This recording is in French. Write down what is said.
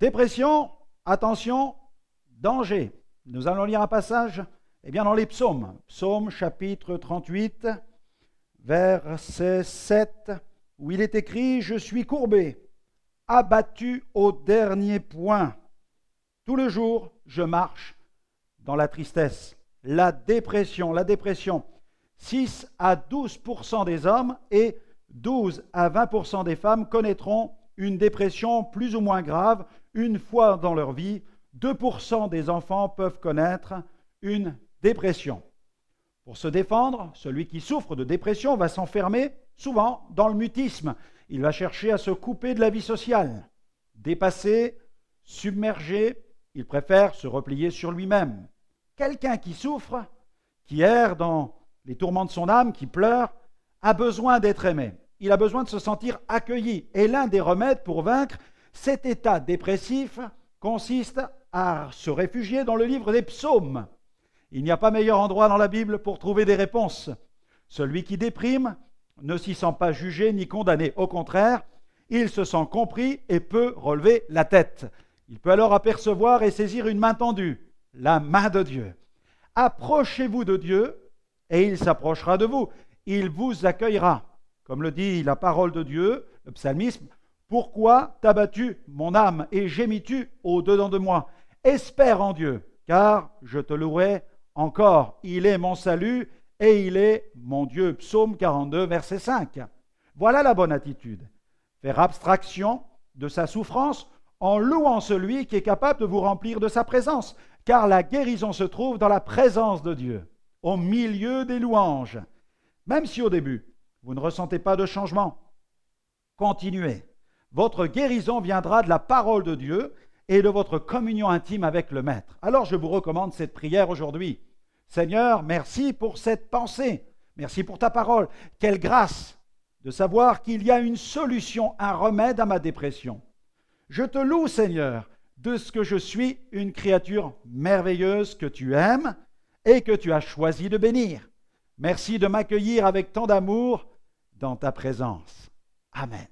Dépression, attention, danger. Nous allons lire un passage dans les psaumes. Psaume chapitre 38, verset 7, où il est écrit « Je suis courbé, abattu au dernier point. Tout le jour, je marche dans la tristesse. » La dépression. 6 à 12% des hommes et 12 à 20% des femmes connaîtront une dépression plus ou moins grave une fois dans leur vie. 2% des enfants peuvent connaître une dépression. Pour se défendre, celui qui souffre de dépression va s'enfermer souvent dans le mutisme. Il va chercher à se couper de la vie sociale. Dépassé, submergé, il préfère se replier sur lui-même. Quelqu'un qui souffre, qui erre dans les tourments de son âme, qui pleure, a besoin d'être aimé. Il a besoin de se sentir accueilli. Et l'un des remèdes pour vaincre cet état dépressif consiste à se réfugier dans le livre des psaumes. Il n'y a pas meilleur endroit dans la Bible pour trouver des réponses. Celui qui déprime ne s'y sent pas jugé ni condamné. Au contraire, il se sent compris et peut relever la tête. Il peut alors apercevoir et saisir une main tendue, la main de Dieu. Approchez-vous de Dieu et il s'approchera de vous. Il vous accueillera. Comme le dit la parole de Dieu, le psalmisme, « Pourquoi t'as battu mon âme et gémis-tu au-dedans de moi? Espère en Dieu, car je te louerai encore. Il est mon salut et il est mon Dieu. » Psaume 42, verset 5. Voilà la bonne attitude. Faire abstraction de sa souffrance en louant celui qui est capable de vous remplir de sa présence, car la guérison se trouve dans la présence de Dieu, au milieu des louanges. Même si au début, vous ne ressentez pas de changement, continuez. Votre guérison viendra de la parole de Dieu et de votre communion intime avec le Maître. Alors je vous recommande cette prière aujourd'hui. Seigneur, merci pour cette pensée, merci pour ta parole. Quelle grâce de savoir qu'il y a une solution, un remède à ma dépression. Je te loue, Seigneur, de ce que je suis une créature merveilleuse que tu aimes et que tu as choisi de bénir. Merci de m'accueillir avec tant d'amour dans ta présence. Amen.